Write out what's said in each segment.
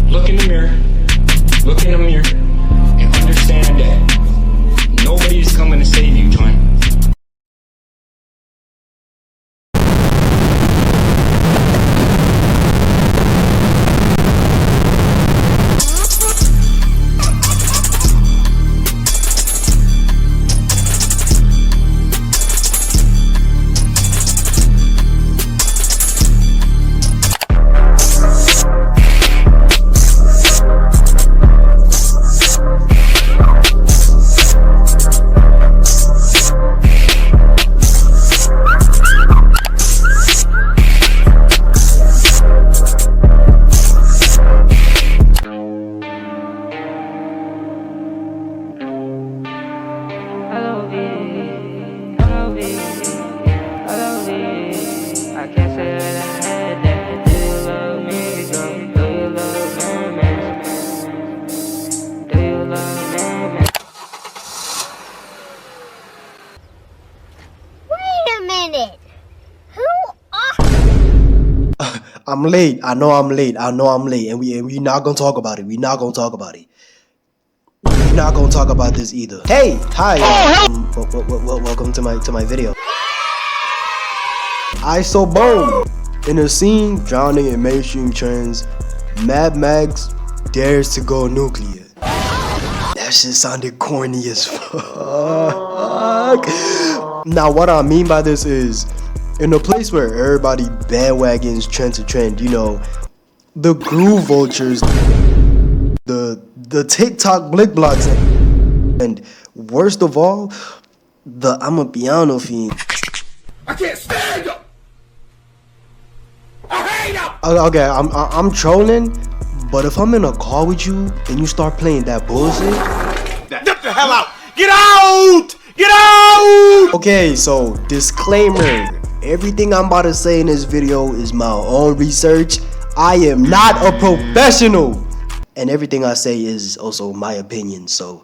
Look in the mirror. Look in the mirror and understand that nobody's coming to save you, John. I'm late. I know I'm late. And we not gonna talk about it. We're not gonna talk about this either. Hey, hi. Welcome to my video. I so boom. In a scene drowning in mainstream trends, Mad Max dares to go nuclear. That shit sounded corny as fuck. Now what I mean by this is, in a place where everybody bandwagons trend to trend, you know, the groove vultures, the TikTok blick blocks, and worst of all, the I'm a piano fiend. I can't stand them. I hate them. Okay, I'm trolling, but if I'm in a car with you and you start playing that bullshit, Get the hell out! Get out! Get out! Okay, so disclaimer. Everything I'm about to say in this video is my own research. I am not a professional. And everything I say is also my opinion, so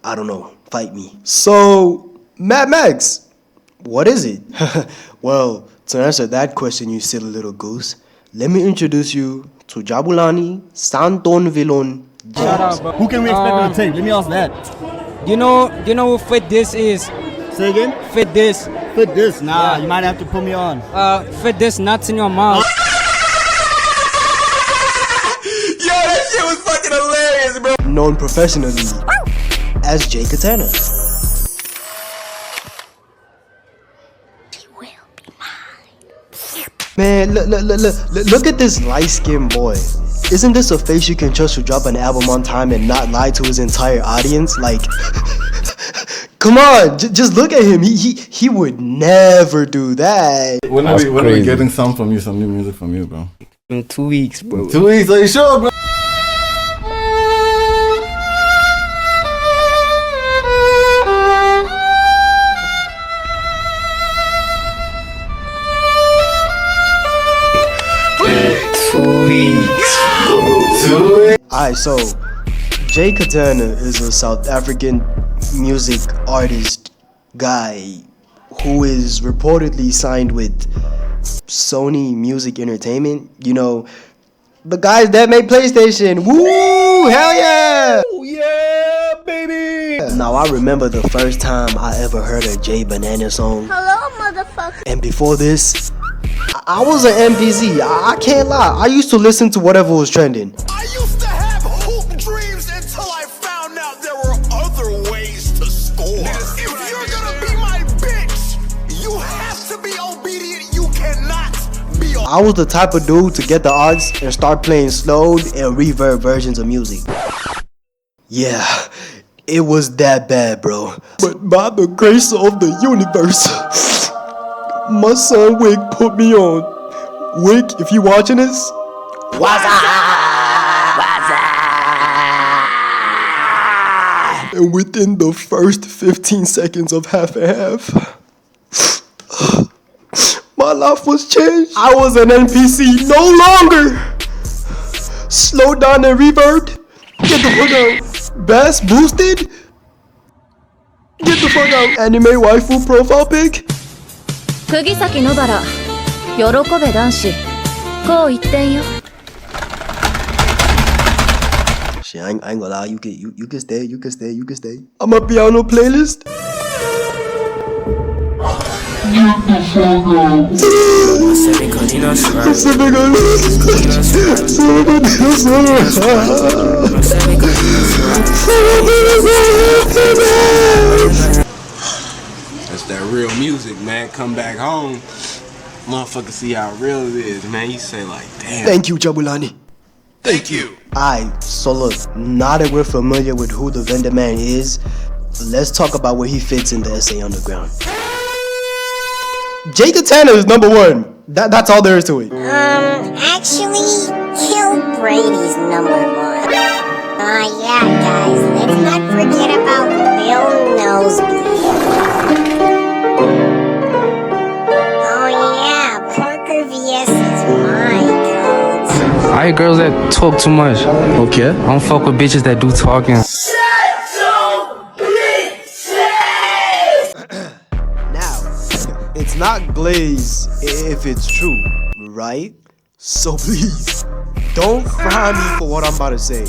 I don't know, fight me. So, Mad Max, what is it? Well, to answer that question, you silly little goose, let me introduce you to Jabulani Santonvillon. Shut up, bro. Who can we expect on the tape? Let me ask that. You know who Fit This is? Say again? Fit This. Fit this? Nah, Yeah. you might have to put me on. Fit This nuts in your mouth. Yo, that shit was fucking hilarious, bro. Known professionally as Jay Katana. Man, look at this light-skinned boy. Isn't this a face you can trust to drop an album on time and not lie to his entire audience? Like, come on, just look at him. He would never do that. When are we getting some new music from you, bro? In 2 weeks, bro. 2 weeks? Are you sure, bro? Alright, so Jay Katana is a South African music artist guy who is reportedly signed with Sony Music Entertainment. You know, the guys that make PlayStation. Woo! Hell yeah! Oh yeah, baby! Now I remember the first time I ever heard a Jay Banana song. Hello, motherfucker. And before this, I was an MPZ. I can't lie. I used to listen to whatever was trending. I used to have hoop dreams until I found out there were other ways to score. If you're gonna be my bitch, you have to be obedient. You cannot be. I was the type of dude to get the odds and start playing slowed and reverb versions of music. Yeah, it was that bad, bro. But by the grace of the universe, my son Wick put me on. Wick, if you watching this, what's up? And within the first 15 seconds of half and half, my life was changed. I was an NPC no longer. Slow down and reverb. Get the fuck out. Bass boosted. Get the fuck out. Anime waifu profile pic? 釘崎野原喜べ男子こう言ってんよ Shit, I ain't gonna lie, you can stay. I'm a piano playlist. That's that real music, man. Come back home, motherfucker, see how real it is, man. You say like, damn. Thank you, Jabulani. Thank you. Alright, so look, now that we're familiar with who the vendor man is, let's talk about where he fits in the SA Underground. Jay Katana is number one. That's all there is to it. Actually, Kill Brady's number one. Yeah, guys, let's not forget about Bill Nosebleed. Oh yeah, Parker VS is my goat. I hate girls that talk too much. Okay. I don't fuck with bitches that do talking. Now, it's not Glaze if it's true, right? So please, don't fry me for what I'm about to say.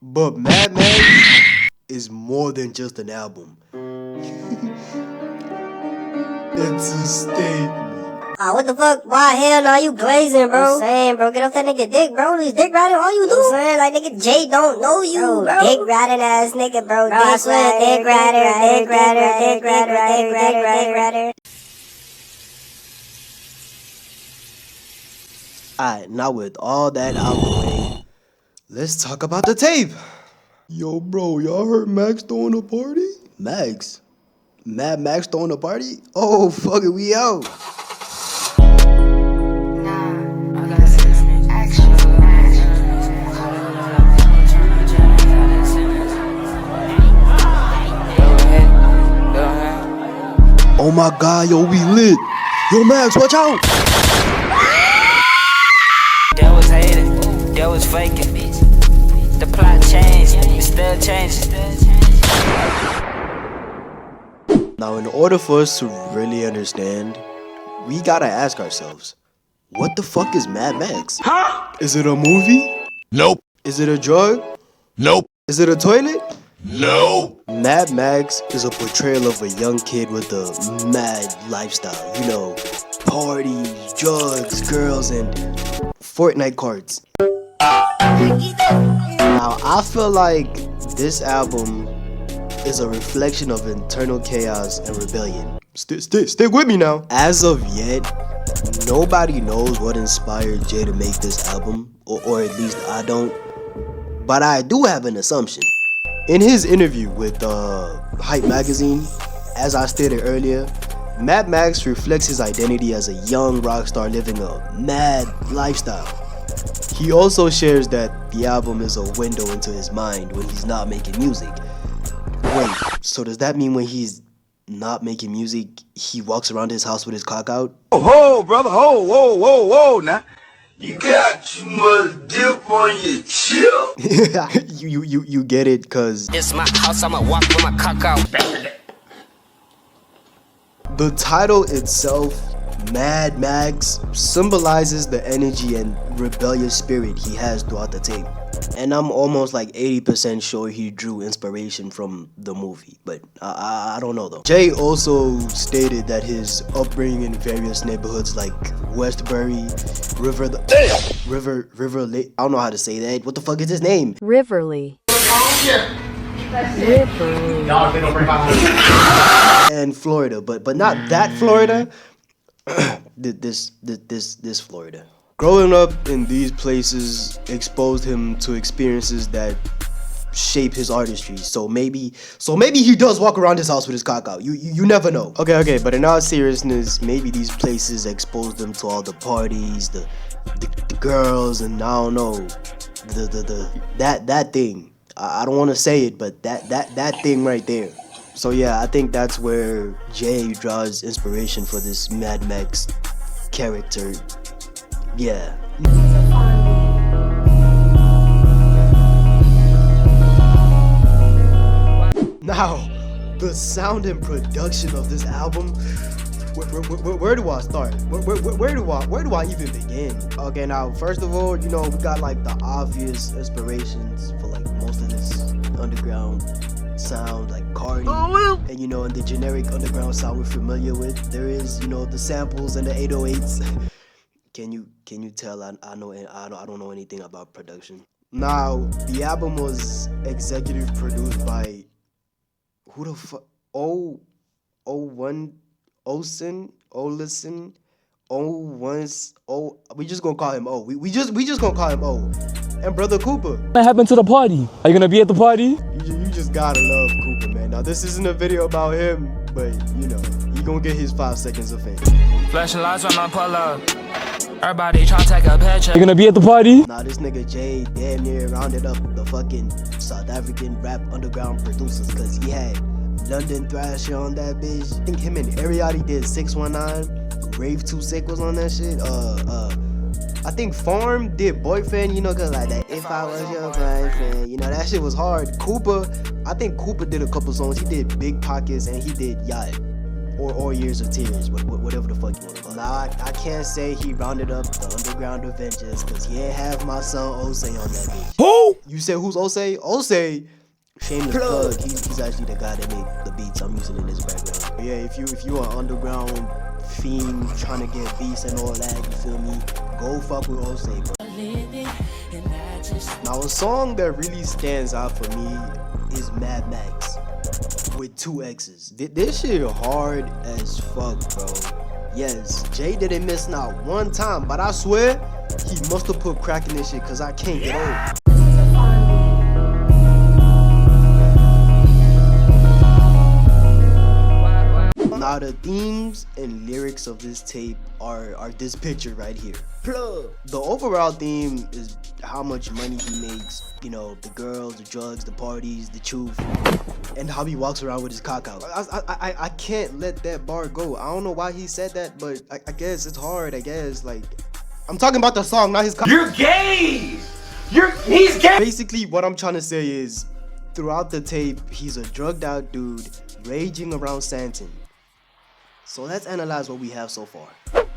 But Mad Max is more than just an album. It's a statement. What the fuck? Why hell no, you glazing, bro? I'm saying, bro, get off that nigga dick, bro. He's dick riding all you do. I'm saying, like, nigga, Jay don't know you, bro. Dick riding ass nigga, bro. I swear, dick rider. Alright, now with all that out the way, let's talk about the tape. Yo, bro, y'all heard Max throwing a party? Max? Mad Max throwing a party? Oh, fuck it, we out. Oh my god, yo, we lit. Yo, Max, watch out. That was hating, that was faking. The plot changed, it still changing. Now, in order for us to really understand, we gotta ask ourselves, what the fuck is Mad Max? Huh? Is it a movie? Nope. Is it a drug? Nope. Is it a toilet? No. Mad Max is a portrayal of a young kid with a mad lifestyle. You know, parties, drugs, girls, and Fortnite cards. Now, I feel like this album is a reflection of internal chaos and rebellion. Stick with me now. As of yet, nobody knows what inspired Jay to make this album, or at least I don't. But I do have an assumption. In his interview with Hype Magazine, as I stated earlier, Mad Max reflects his identity as a young rock star living a mad lifestyle. He also shares that the album is a window into his mind when he's not making music. Wait, so does that mean when he's not making music, he walks around his house with his cock out? Oh, brother, whoa, now. You got too much dip on your chip. you get it, cause It's my house, I'ma walk with my cock out. the title itself, Mad Max, symbolizes the energy and rebellious spirit he has throughout the tape. And I'm almost like 80% sure he drew inspiration from the movie, but I don't know though. Jay also stated that his upbringing in various neighborhoods like Westbury, River Lake, I don't know how to say that. What the fuck is his name? Riverly And Florida, but not that Florida. this Florida. Growing up in these places exposed him to experiences that shape his artistry. So maybe he does walk around his house with his cock out. You never know. Okay, but in all seriousness, maybe these places exposed him to all the parties, the girls, and I don't know, that thing. I don't want to say it, but that thing right there. So yeah, I think that's where Jay draws inspiration for this Mad Max character. Yeah. Now, The sound and production of this album. Where do I start? Where do I even begin? Okay, now first of all, you know, we got like the obvious inspirations for like most of this underground sound, like Cardi, and you know, and the generic underground sound we're familiar with. There is, you know, the samples and the 808s. Can you tell I don't know anything about production? Now, the album was executive produced by who the fuck? We just gonna call him O. We just gonna call him O. And Brother Cooper. What happened to the party? Are you gonna be at the party? You just gotta love Cooper, man. Now this isn't a video about him, but you know, he gonna get his 5 seconds of fame. Flashing lights when I pull up. Everybody tryna take a picture. You gonna be at the party? Now this nigga Jay damn near rounded up the fucking South African rap underground producers, cause he had London Thrasher on that bitch. I think him and Ariati did 619. Rave 2 Sick was on that shit. I think Farm did Boyfriend, you know, cause like that If I Was Your Boyfriend, you know, that shit was hard. Cooper, I think Cooper did a couple songs. He did Big Pockets and he did Yacht. Or Years of Tears, whatever the fuck you want to call it. Now, I can't say he rounded up the Underground Avengers, cause he ain't have my son Osei on that bitch. Who? You said who's Osei? Osei, shameless plug, he's actually the guy that made the beats I'm using in this background. But yeah, if you are underground fiend trying to get beats and all that, you feel me? Go fuck with Osei, bro. Now, a song that really stands out for me is Mad Max with 2 X's. This shit hard as fuck, bro. Yes, Jay didn't miss not one time, but I swear he must have put crack in this shit, cause I can't get over. Now the themes and lyrics of this tape are this picture right here. The overall theme is how much money he makes, you know, the girls, the drugs, the parties, the truth, and how he walks around with his cock out. I can't let that bar go. I don't know why he said that, but I guess it's hard, I guess. Like, I'm talking about the song, not his cock. You're gay! He's gay! Basically, what I'm trying to say is, throughout the tape, he's a drugged out dude raging around Santon. So let's analyze what we have so far.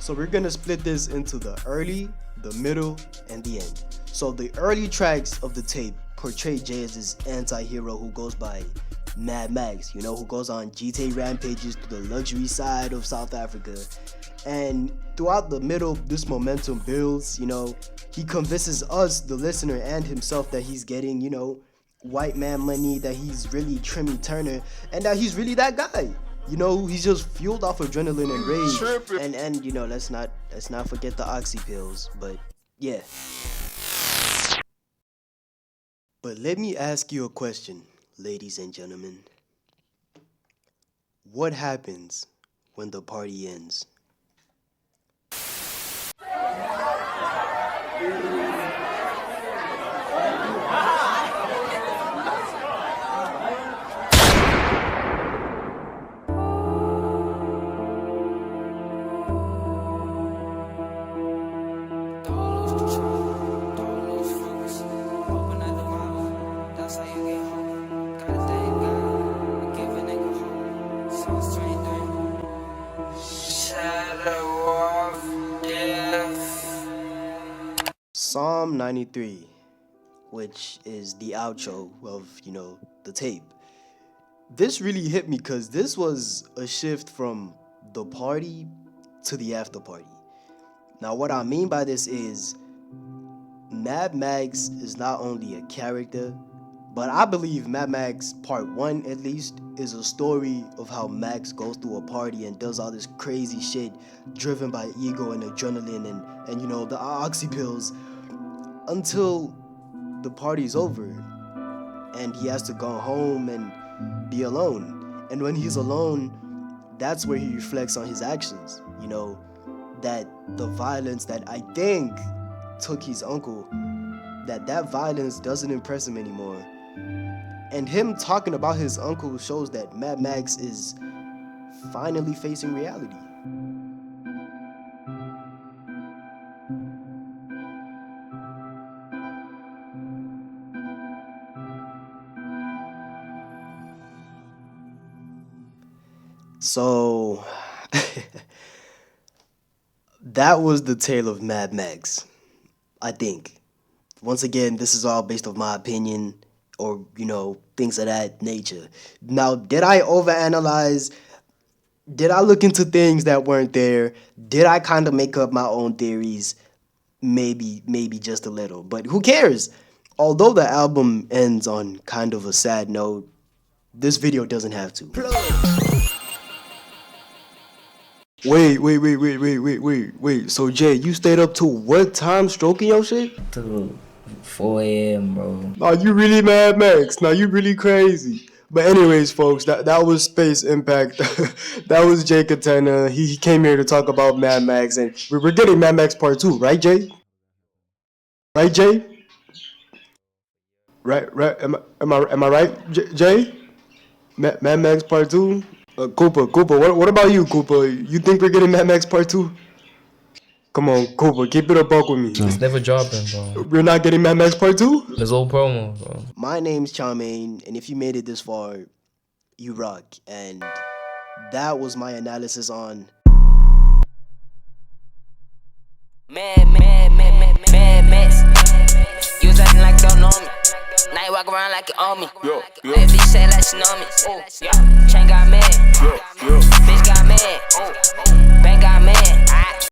So we're gonna split this into the early, the middle, and the end. So the early tracks of the tape portray Jay as this anti-hero who goes by Mad Max, you know, who goes on GTA rampages to the luxury side of South Africa. And throughout the middle, this momentum builds, you know, he convinces us, the listener, and himself that he's getting, you know, white man money, that he's really Trimmy Turner, and that he's really that guy. You know, he's just fueled off adrenaline and rage. And you know, let's not forget the oxy pills, but yeah. But let me ask you a question, ladies and gentlemen. What happens when the party ends? Psalm 93, which is the outro of, you know, the tape. This really hit me because this was a shift from the party to the after party. Now, what I mean by this is Mad Max is not only a character, but I believe Mad Max Part 1 at least is a story of how Max goes through a party and does all this crazy shit driven by ego and adrenaline and you know, the oxy pills, until the party's over and he has to go home and be alone. And when he's alone, that's where he reflects on his actions. You know, that the violence that I think took his uncle, that violence doesn't impress him anymore. And him talking about his uncle shows that Mad Max is finally facing reality. So that was the tale of Mad Max, I think. Once again, this is all based off my opinion or, things of that nature. Now, did I overanalyze? Did I look into things that weren't there? Did I kind of make up my own theories? Maybe just a little. But who cares? Although the album ends on kind of a sad note, this video doesn't have to. Wait. So Jay, you stayed up till what time stroking your shit? Till 4 a.m., bro. Nah, you really Mad Max. Nah, you really crazy. But anyways, folks, that was Space Impact. That was Jay Katana. He came here to talk about Mad Max, and we're getting Mad Max Part 2, right, Jay? Right, Jay? Right. Am I right, Jay? Mad Max Part 2? Cooper, what about you, Cooper? You think we're getting Mad Max Part 2? Come on, Cooper, keep it a buck with me. It's never dropping, bro. We're not getting Mad Max Part 2? There's old promo, bro. My name's Charmaine, and if you made it this far, you rock. And that was my analysis on Mad Max. You was acting like don't know me. Now you walk around like you own me. That bitch say like she know me. Chain got mad. Bitch got mad.